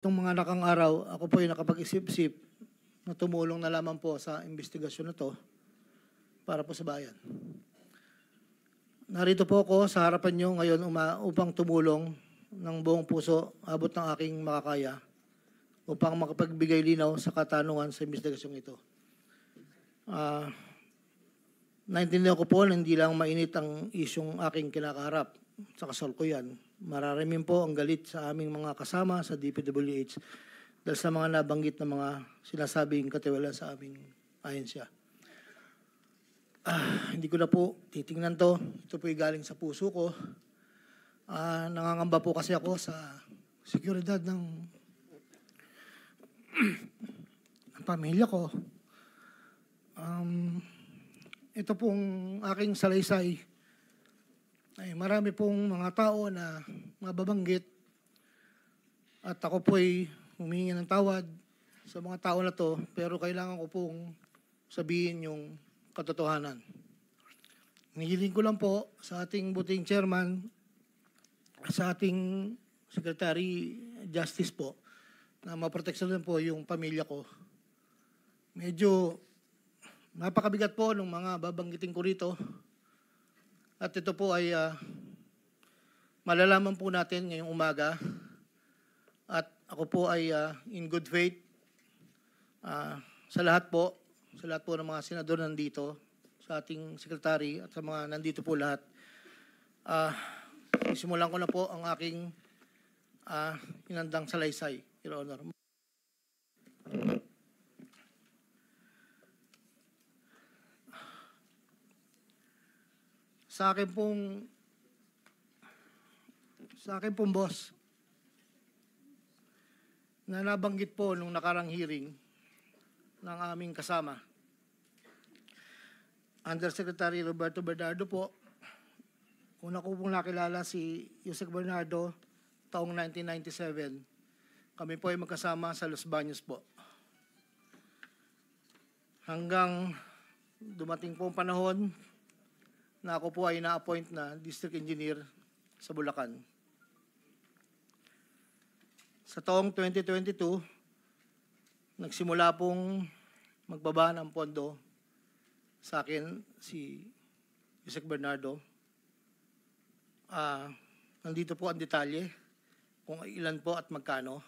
Itong mga nakang araw, ako po ay nakapag-isip-isip na tumulong na lamang po sa investigasyon na to para po sa bayan. Narito po ako sa harapan nyo ngayon upang tumulong ng buong puso, abot ng aking makakaya, upang makapagbigay linaw sa katanungan sa investigasyong ito. Naintindihan ko po na hindi lang mainit ang isyong aking kinakaharap sa kasalukuyan. Mararamin po ang galit sa aming mga kasama sa DPWH dahil sa mga nabanggit na mga sinasabing katiwala sa aming ahensya. Hindi ko na po titingnan to. Ito po ay galing sa puso ko. Nangangamba po kasi ako sa seguridad ng pamilya ko. Ito pong aking salaysay ay marami pong mga tao na mababanggit at ako po ay humingi ng tawad sa mga tao na to, pero kailangan ko pong sabihin yung katotohanan. Nihiling ko lang po sa ating buting chairman, sa ating Secretary Justice po, na maproteksyonan po yung pamilya ko. Medyo napakabigat po ng mga babanggitin ko rito. At ito po ay malalaman po natin ngayong umaga. At ako po ay in good faith sa lahat po ng mga senador nandito, sa ating sekretary at sa mga nandito po lahat. Simulan ko na po ang aking inandang salaysay, Your Honor. Sa akin pong boss, na nabanggit po nung nakarang hearing ng aming kasama, Undersecretary Roberto Bernardo po. Una ko pong nakilala si Yusek Bernardo taong 1997. Kami po ay magkasama sa Los Baños po. Hanggang dumating po ang panahon na ako po ay na-appoint na District Engineer sa Bulacan. Sa taong 2022, nagsimula pong magbaba ng pondo sa akin si Yusek Bernardo. Nandito po ang detalye kung ilan po at magkano.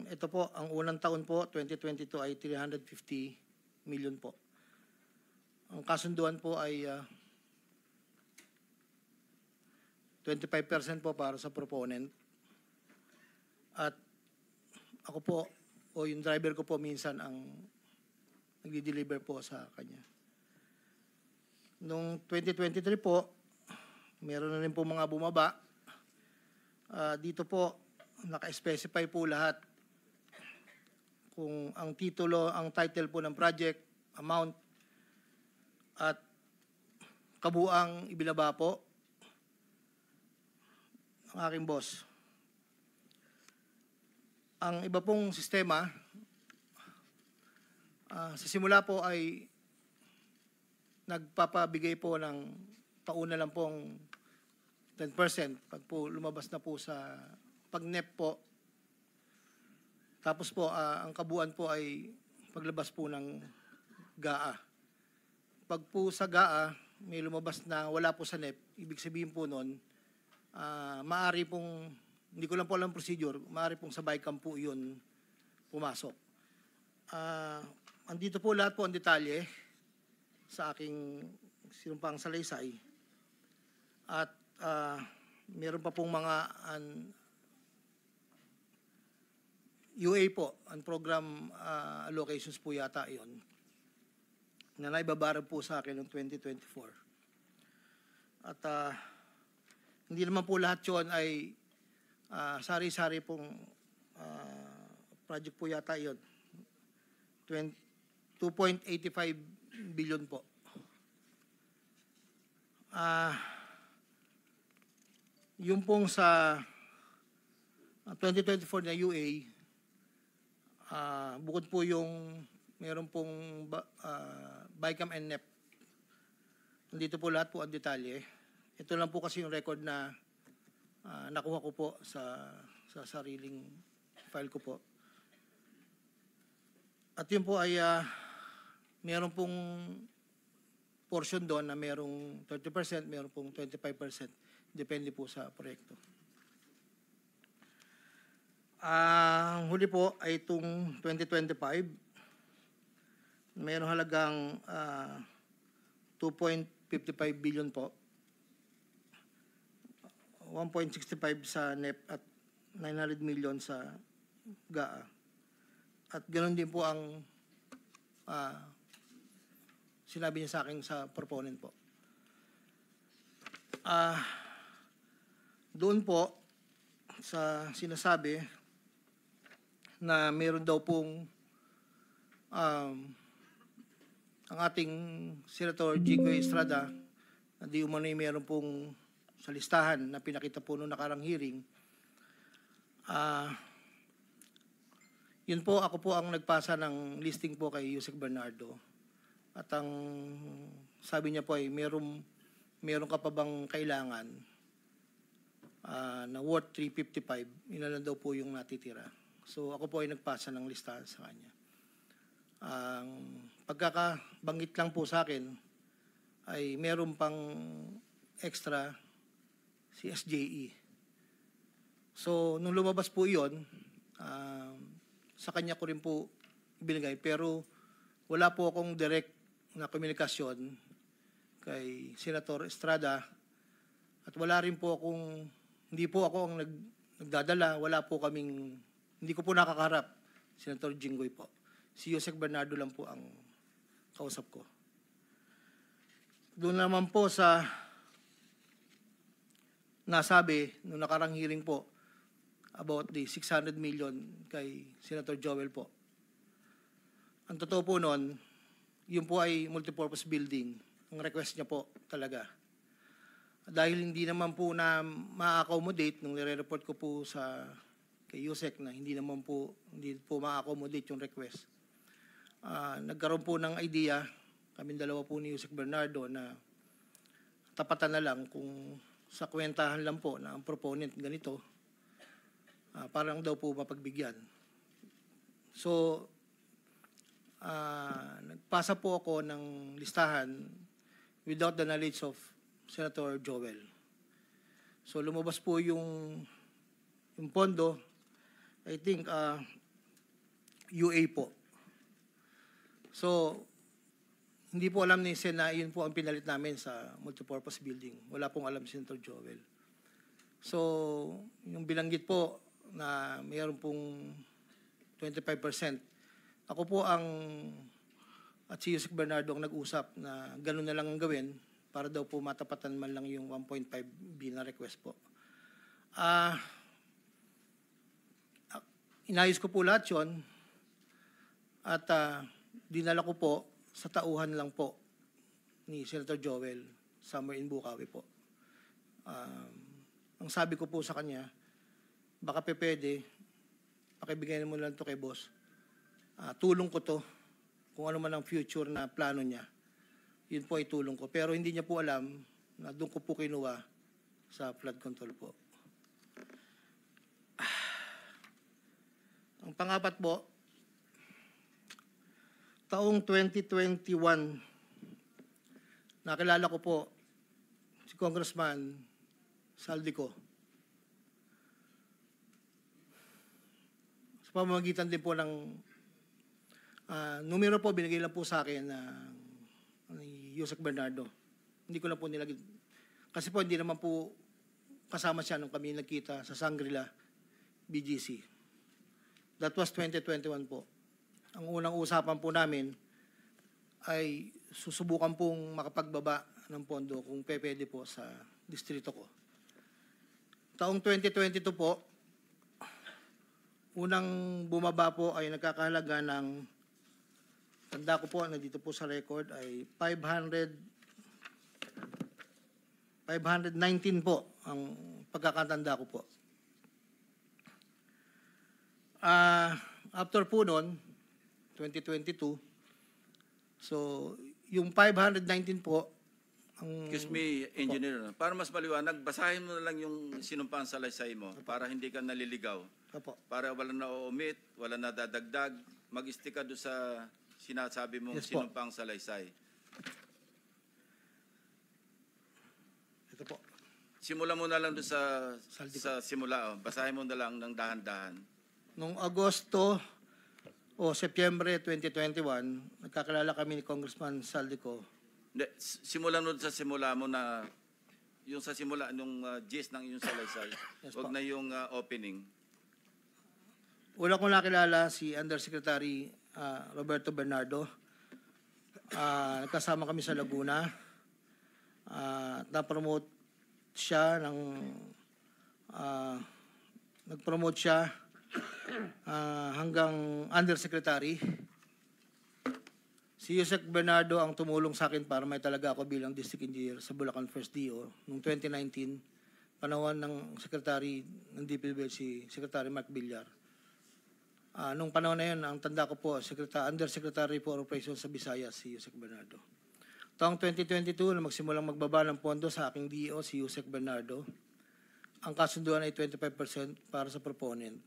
Ito po, ang unang taon po, 2022 ay 350 million po. Ang kasunduan po ay 25% po para sa proponent. At ako po, o yung driver ko po minsan ang nagdi-deliver po sa kanya. Noong 2023 po, meron na rin po mga bumaba. Dito po, naka-specify po lahat kung ang titulo, ang title po ng project, amount, at kabuang ibinaba po ng aking boss. Ang iba pong sistema, sa simula po ay nagpapabigay po ng pauna lang pong 10% pag po lumabas na po sa pag-NEP po. Tapos po, ang kabuuan po ay paglabas po ng GAA. Pag po sa GAA, may lumabas na wala po sa NEP, ibig sabihin po nun, maaari pong, hindi ko lang po alam procedure, maaari pong sa BICAM po yun pumasok. Andito po lahat po ang detalye sa aking sinumpang salaysay. At meron pa pong mga UA po, program allocations po yata yon na naibabarag po sa akin noong 2024. At hindi naman po lahat yun ay sari-sari pong project po yata yon. 2.85 billion po. Yung pong sa 2024 na UA, bukod po yung meron pong BICAM and NEP. Nandito po lahat po ang detalye. Ito lang po kasi yung record na nakuha ko po sa sariling file ko po. At yun po ay meron pong portion doon na merong 30%, meron pong 25%. Depende po sa proyekto. Ang huli po ay itong 2025. Mayroong halagang 2.55 billion po. 1.65 sa NEP at 900 million sa GAA. At ganoon din po ang sinabi niya sa akin sa proponent po. Doon po sa sinasabi na meron daw pong ang ating Senator Jinggoy Estrada na di umano'y meron pong sa listahan na pinakita po noong nakarang hearing. Yun po, ako po ang nagpasa ng listing po kay Yusek Bernardo. At ang sabi niya po ay meron ka pa bang kailangan na worth 355, ilan daw po yung natitira. So ako po ay nagpasa ng listahan sa kanya. Ang pagkakabanggit lang po sa akin ay meron pang extra si SJE. So nung lumabas po iyon, sa kanya ko rin po binigay, pero wala po akong direct na komunikasyon kay Senator Estrada at wala rin po akong, hindi po ako ang nagdadala, wala po kaming, hindi ko po nakakaharap Senator Jinggoy po. Si Yusek Bernardo lang po ang kausap ko. Doon naman po sa nasabi nung nakarang hearing po about the 600 million kay Senator Joel po. Ang totoo po noon, yun po ay multipurpose building. Ang request niya po talaga. Dahil hindi naman po na ma-accommodate nung nire-report ko po sa kay Yusek na hindi po ma-accommodate yung request. Nagkaroon po ng idea, kaming dalawa po ni Yusek Bernardo na tapatan na lang kung sa kwentahan lang po na ang proponent ganito, parang daw po mapagbigyan. So, nagpasa po ako ng listahan without the knowledge of Senator Joel. So, lumabas po yung pondo, I think, UA po. So, hindi po alam ni Sen na yun po ang pinalit namin sa multipurpose building. Wala pong alam si Senator Joel. So, yung binanggit po na mayroon pong 25%, ako po ang at si Yusek Bernardo ang nag-usap na gano'n na lang ang gawin para daw po matapatan man lang yung 1.5 B na request po. Inayos ko po lahat yun at dinala ko po sa tauhan lang po ni Senator Joel somewhere in Bukawi po. Ang sabi ko po sa kanya, baka pwede, pakibigay mo lang to kay boss. Tulong ko to, kung ano man ang future na plano niya, yun po ay tulong ko. Pero hindi niya po alam na doon ko po kinuha sa flood control po. Ang pangapat po, taong 2021, nakilala ko po si Congressman Saldico. Sa pamamagitan din po ng numero po, binigay lang po sa akin ni Yusek Bernardo. Hindi ko lang po nilagay. Kasi po hindi naman po kasama siya nung kami nagkita sa Shangri-La, BGC. That was 2021 po. Ang unang usapan po namin ay susubukan pong makapagbaba ng pondo kung pwede po sa distrito ko. Taong 2022 po, unang bumaba po ay nagkakahalaga ng, tanda ko po, nandito po sa record, ay 519 po ang pagkakatanda ko po. After po noon, 2022, so yung 519 po, ang... Excuse me, engineer, para mas maliwanag, basahin mo na lang yung sinumpang salaysay mo para hindi ka naliligaw. Opo. Para wala na o-omit, wala na dadagdag, mag-stick ka doon sa sinasabi mong Yes po. sinumpang salaysay. Ito po. Simulan mo na lang doon Saldi sa simula. Oh. Basahin mo na lang ng dahan-dahan. Noong Agosto o Setyembre 2021, nagkakilala kami ni Congressman Saldico. Hindi, simulan mo sa simula mo na yung sa simula, nung gist ng iyong salaysay. Yes, Huwag po. na yung opening. Una kong nakilala si Undersecretary Roberto Bernardo. Nagkasama kami sa Laguna. Na-promote siya ng nag-promote siya hanggang Undersecretary. Si Yusek Bernardo ang tumulong sa akin para may talaga ako bilang District Engineer sa Bulacan First DO noong 2019, panahon ng Secretary ng DPWH si Secretary Mark Villar. Nung panahon na yun, ang tanda ko po, Undersecretary for Operations sa Visayas, si Yusek Bernardo. Taong 2022, na magsimulang magbaba ng pondo sa aking DO, si Yusek Bernardo, ang kasunduan ay 25% para sa proponent.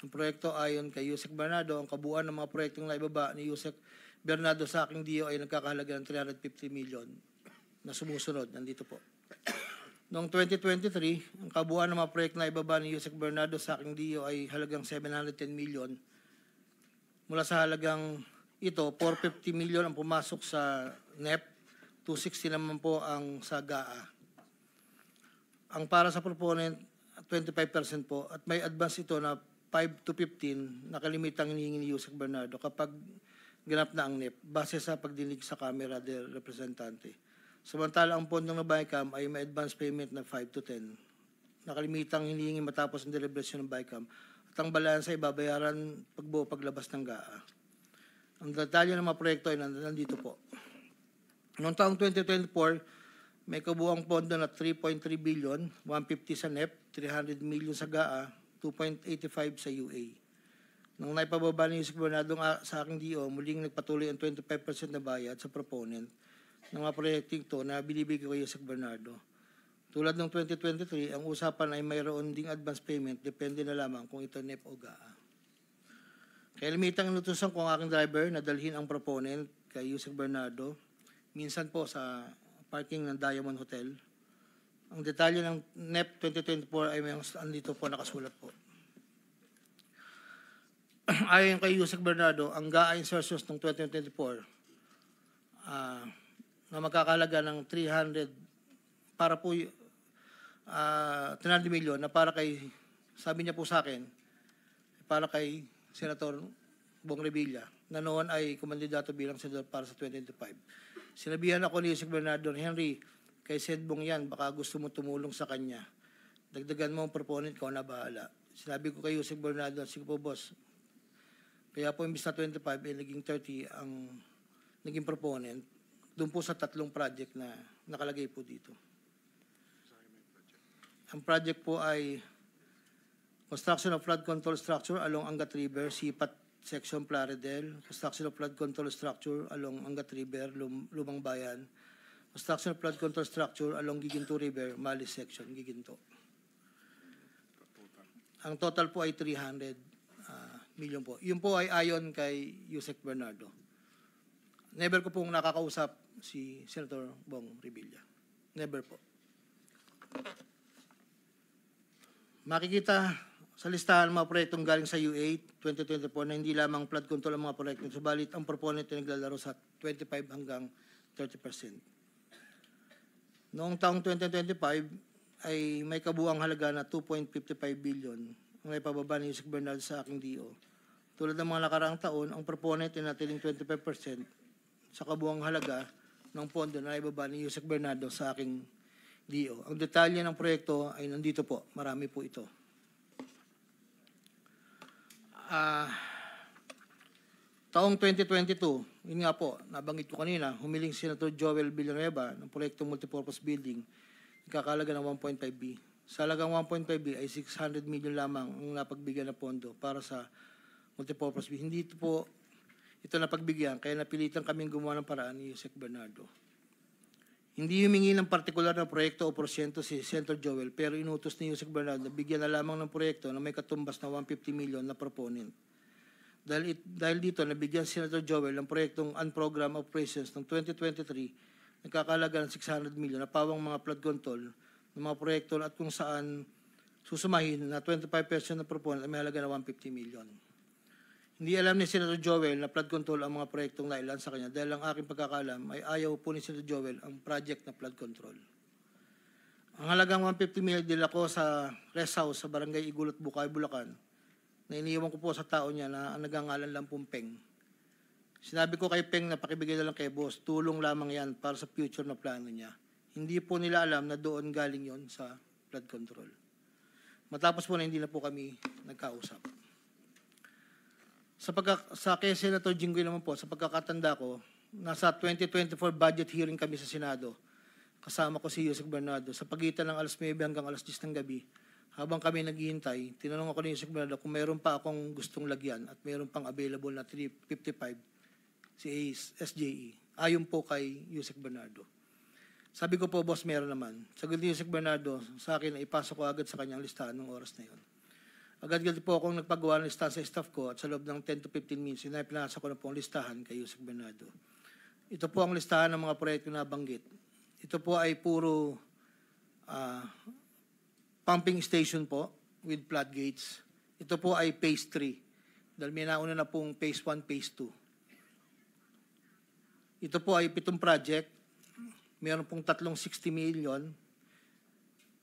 Ang proyekto ayon kay Yusek Bernardo, ang kabuuan ng mga proyektong naibaba ni Yusek Bernardo sa aking DO ay nagkakahalaga ng 350 million na sumusunod. Nandito po. Noong 2023, ang kabuuan ng mga proyekto na ibaba ni Yusek Bernardo sa aking DO ay halagang 710 million. Mula sa halagang ito, 450 million ang pumasok sa NEP, 260 naman po ang sa GAA. Ang para sa proponent, 25% po, at may advance ito na 5 to 15 na kalimitang hinihingi ni Yusek Bernardo kapag ganap na ang NEP, base sa pagdinig sa Kamera del Representante. Samantala, ang pondong na BICAM ay may advance payment na 5 to 10 na kalimitang hinihingi matapos ang deliberasyon ng BICAM at ang balansa ay babayaran pagbuo paglabas ng GAA. Ang detalye ng mga proyekto ay nandito po. Noong taong 2024, may kabuuang pondo na 3.3 billion, 150 sa NEP, 300 million sa GAA, 2.85 sa UA. Nung naipababa ni Yusek Bernardo sa aking DO, muling nagpatuloy ang 25% na bayad sa proponent ng mga proyekting ito na binibigay ko kay Yusek Bernardo. Tulad ng 2023, ang usapan ay mayroon ding advance payment, depende na lamang kung ito NEP o GAA. Kaya limitang inutusan ko ang aking driver na dalhin ang proponent kay Yusek Bernardo, minsan po sa parking ng Diamond Hotel. Ang detalye ng NEP 2024 ay may andito po nakasulat po. Ayon kay Yusek Bernardo, ang GAA insertions ng 2024 na magkakalaga ng 300 para po 300 million na para kay, sabi niya po sa akin, para kay Senator Bong Revilla na noon ay kumandidato bilang senador para sa 2025. Sinabihan ako ni Yusek Bernardo, Henry, kay Sed Bong yan, baka gusto mo tumulong sa kanya. Dagdagan mo ang proponent ko na bahala. Sinabi ko kay Yusek Bernardo, sige po boss, kaya po imbis na 25, naging 30 ang naging proponent doon po sa 3 project na nakalagay po dito. Ang project po ay construction of flood control structure along Angat River, Sipat Section Plaridel, construction of flood control structure along Angat River, Lumang Bayan, construction of flood control structure along Giginto River, Malis Section, Giginto. Ang total po ay 300 million po. Yun po ay ayon kay Yusek Bernardo. Never ko pong nakakausap si Senator Bong Revilla. Never po. Makikita sa listahan ng mga proyektong galing sa U8 2024 na hindi lamang flood control ang mga proyekto, subalit ang proponent ay naglalaro sa 25 hanggang 30%. Noong taong 2025 ay may kabuuang halaga na 2.55 billion ang naipababa ni Yusek Bernardo sa aking DO. Tulad ng mga nakaraang taon, ang proponent ay natiling 25% sa kabuuang halaga ng pondo na naibaba ni Yusek Bernardo sa aking DO. Ang detalye ng proyekto ay nandito po. Marami po ito. Taong 2022, yun nga po, nabanggit ko kanina, humiling si Senator Joel Villanueva ng proyektong multipurpose building, ikakalaga ng 1.5B. Sa halagang 1.5B ay 600 million lamang ang napagbigyan na pondo para sa multipurpose building. Hindi po ito napagbigyan, kaya napilitan kaming gumawa ng paraan ni Yusek Bernardo. Hindi humingi ng partikular na proyekto o porsyento si Senator Joel, pero inutos ni Yusek Bernardo na bigyan na lamang ng proyekto na may katumbas na 150 million na proponent. Dahil dito, nabigyan si Senator Joel ng proyektong unprogrammed operations ng 2023 nagkakalaga ng 600 million na pawang mga flood control ng mga proyekto at kung saan susumahin na 25% ng proponent ay may halaga na 150 million. Hindi alam ni Senator Joel na flood control ang mga proyektong nailan sa kanya dahil ang aking pagkakalam ay ayaw po ni Senator Joel ang project na flood control. Ang halagang 150 million dila ko sa rest house sa Barangay Igulot, Bukay, Bulacan na iniiwan ko po sa tao niya na ang nagangalan lang pong Peng. Sinabi ko kay Peng na pakibigay na lang kay boss, tulong lamang yan para sa future na plano niya. Hindi po nila alam na doon galing yon sa flood control. Matapos po na hindi na po kami nagkausap. Sa kay Senator Jinggoy naman po, sa pagkakatanda ko, nasa 2024 budget hearing kami sa Senado. Kasama ko si Yusek Bernardo. Sa pagitan ng alas 9 hanggang alas 10 ng gabi, habang kami naghihintay, tinanong ako ni Yusek Bernardo kung meron pa akong gustong lagyan at meron pang available na 355 si SJE. Ayon po kay Yusek Bernardo. Sabi ko po, boss, meron naman. Sagot ni Yusek Bernardo sa akin na ipasok ko agad sa kanyang listahan ng oras na yon. Agad-agad po akong nagpagawa ng listahan sa staff ko at sa loob ng 10 to 15 minutes, pinasa ko na po ang listahan kay Yusek Bernardo. Ito po ang listahan ng mga proyekto na banggit. Ito po ay puro pumping station po with floodgates. Ito po ay phase 3 dahil may nauna na pong phase 1, phase 2. Ito po ay 7 project. Meron pong 360 million,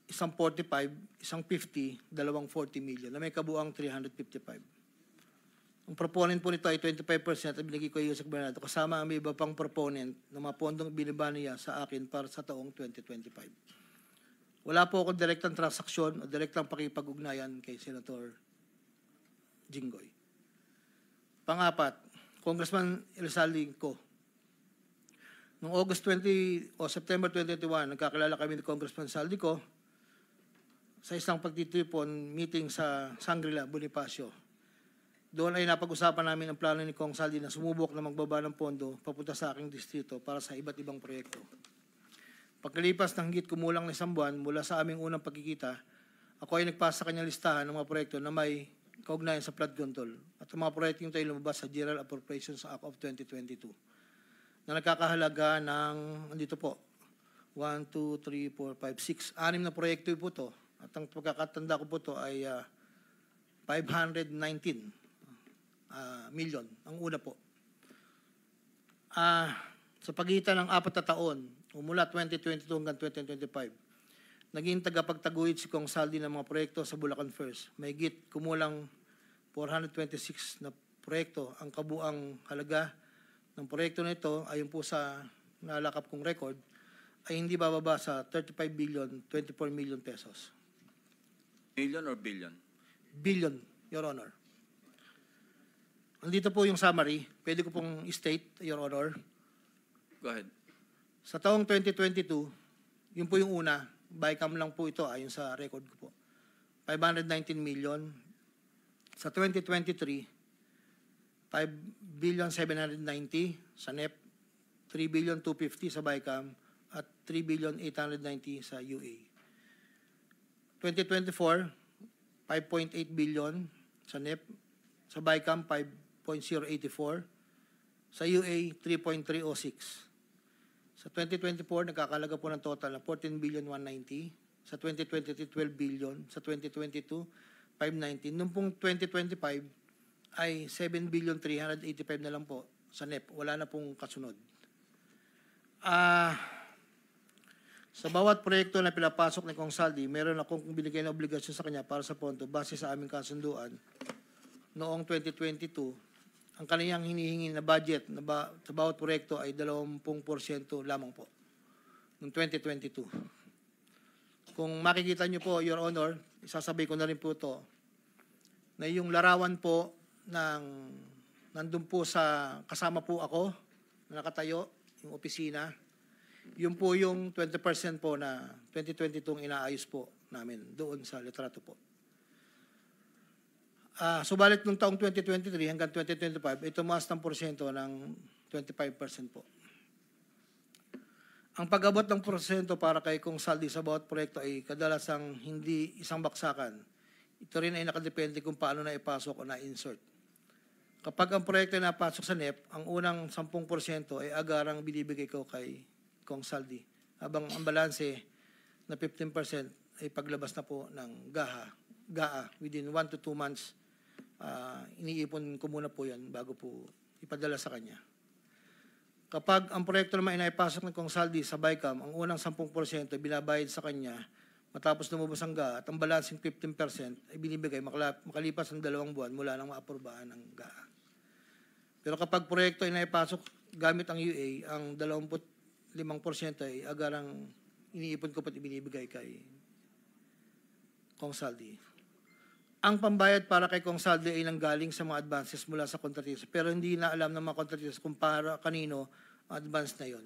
isang 45, isang 50, dalawang 40 million na may kabuang 355. Ang proponent po nito ay 25% at binigay ko yung Yusek Bernardo kasama ang may iba pang proponent ng mga pondong biniba niya sa akin para sa taong 2025. Wala po akong direktang transaksyon o direktang pakipag-ugnayan kay Senator Jinggoy. Pang-apat, Congressman Elsaldi ko. Noong August 20 o September 2021, nagkakilala kami ni Congressman Saldico sa isang pagtitipon meeting sa Shangri-La, Bonifacio. Doon ay napag-usapan namin ang plano ni Kong Saldi na sumubok na magbaba ng pondo papunta sa aking distrito para sa iba't ibang proyekto. Pagkalipas ng higit kumulang na isang buwan mula sa aming unang pagkikita, ako ay nagpasa sa kanyang listahan ng mga proyekto na may kaugnayan sa flood control at ang mga proyekto ito ay lumabas sa General Appropriations Act of 2022 na nagkakahalaga ng, andito po, 1, 2, 3, 4, 5, 6, 6 na proyekto po ito. At ang pagkakatanda ko po ito ay 519 million, ang una po. Sa pagitan ng 4 na taon, mula 2022 hanggang 2025, naging tagapagtaguyod si Kong Saldi ng mga proyekto sa Bulacan First. May higit kumulang 426 na proyekto. Ang kabuang halaga ng proyekto na ito, ayon po sa nalakap kong record, ay hindi bababa sa 35 billion, 24 million pesos. Million or billion? Billion, Your Honor. Andito po yung summary. Pwede ko pong state, Your Honor. Go ahead. Sa taong 2022, yun po yung una, bycam lang po ito ayon sa record ko po. 519 million. Sa 2023, 5 billion 790 sa NEP, 3 billion 250 sa bycam, at 3 billion 890 sa UA. 2024, 5.8 billion sa NEP, sa BICAM 5.084, sa UA 3.306. Sa 2024, nagkakalaga po ng total na 14 billion 190, sa 2023, 12 billion, sa 2022, 519. Noong pong 2025 ay 7 billion 385 na lang po sa NEP. Wala na pong kasunod. Sa bawat proyekto na pinapasok ni Kong Saldi, meron akong binigay na obligasyon sa kanya para sa pondo base sa aming kasunduan. Noong 2022, ang kaniyang hinihingi na budget sa bawat proyekto ay 20% lamang po. Noong 2022. Kung makikita niyo po, Your Honor, isasabay ko na rin po ito, na yung larawan po nandun po sa, kasama po ako, na nakatayo, yung opisina, yun po yung 20% po na 2022 inaayos po namin doon sa litrato po. Subalit nung taong 2023 hanggang 2025, ito tumaas ng porsyento ng 25% po. Ang pag-abot ng porsyento para kay Kong Saldi sa bawat proyekto ay kadalasang hindi isang baksakan. Ito rin ay nakadepende kung paano na ipasok o na-insert. Kapag ang proyekto ay napasok sa NEP, ang unang 10% ay agarang binibigay ko kay Kong Saldi. Habang ang balanse na 15% ay paglabas na po ng GAA within 1 to 2 months. Iniipon ko muna po yan bago po ipadala sa kanya. Kapag ang proyekto naman ay naipasok ng Kong Saldi sa BICAM, ang unang 10% ay binabayad sa kanya matapos lumabas ang GAA at ang balancing 15% ay binibigay makalipas ng 2 buwan mula nang maaprubahan ng GAA. Pero kapag proyekto ay naipasok gamit ang UA, ang 25% ay agarang iniipon ko pat ibinibigay kay Kong Saldi. Ang pambayad para kay Kong Saldi ay nanggaling sa mga advances mula sa kontratista, pero hindi na alam ng mga kontratista kung para kanino ang advance na yon.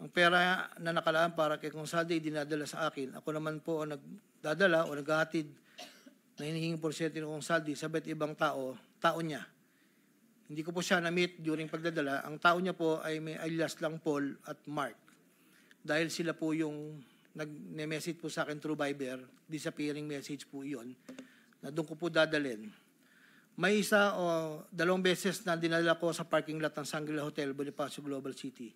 Ang pera na nakalaan para kay Kong Saldi ay dinadala sa akin. Ako naman po ang nagdadala o naghahatid na hinihinging porsyento ng Kong Saldi sa iba't ibang tao niya. Hindi ko po siya na-meet during pagdadala. Ang tao niya po ay may alias lang Paul at Mark. Dahil sila po yung nag-message po sa akin through Viber, disappearing message po iyon, na doon ko po dadalhin. May isa o 2 beses na dinala ko sa parking lot ng Shangri-La Hotel, Bonifacio Global City,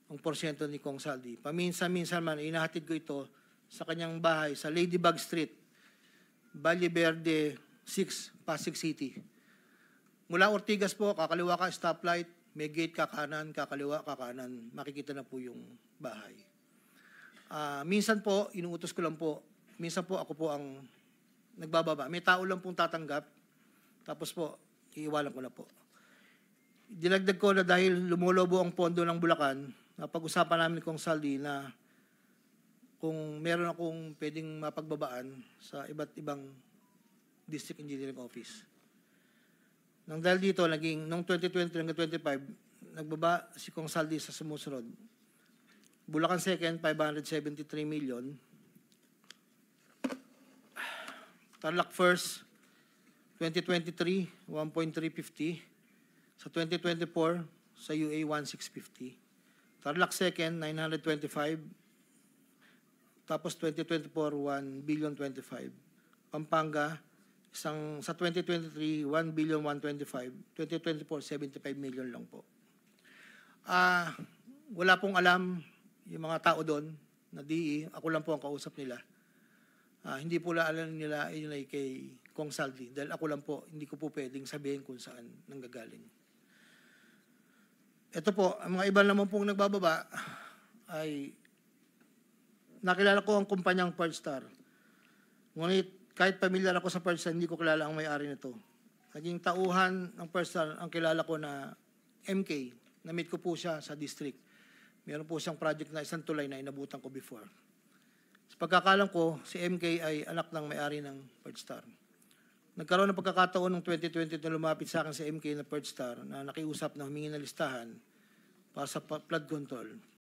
ang porsyento ni Kong Saldi. Paminsan-minsan man, inahatid ko ito sa kanyang bahay sa Ladybug Street, Valle Verde 6, Pasig City. Mula Ortigas po, kakaliwa ka, stoplight, may gate kakanan, kakaliwa, kakanan, makikita na po yung bahay. Minsan po, inuutos ko lang po, minsan po ako po ang nagbababa. May tao lang pong tatanggap, tapos po, iiwalan ko na po. Dinagdag ko na dahil lumulobo ang pondo ng Bulacan, napag-usapan namin kong Saldi na kung meron akong pwedeng mapagbabaan sa iba't ibang district engineering office. Nang dahil dito, noong 2020 hanggang 2025, nagbaba si Kong Saldi sa sumusunod. Bulacan 2nd, 573 million. Tarlac 1st, 2023, 1.350. Sa 2024, sa UA, 1.650. Tarlac 2nd, 925. Tapos 2024, 1.025 billion. Pampanga, sa 2023, 1.125 billion. 2024, 75 million lang po. Wala pong alam yung mga tao doon na DE. Ako lang po ang kausap nila. Hindi po alam nila yun ay kay Kong Saldi. Dahil ako lang po, hindi ko po pwedeng sabihin kung saan nanggagaling. Ito po, ang mga iba naman pong nagbababa ay nakilala ko ang kumpanyang Pearlstar. Ngunit kahit pamilyar ako sa Pearlstar, hindi ko kilala ang may-ari nito. Naging tauhan ng Pearlstar ang kilala ko na MK. Na-meet ko po siya sa district. Meron po siyang project na isang tulay na inabutan ko before. Sa pagkakalam ko, si MK ay anak ng may-ari ng Pearlstar. Nagkaroon ng pagkakataon ng 2020 na lumapit sa akin si MK na Pearlstar na nakiusap na humingi ng listahan para sa flood control.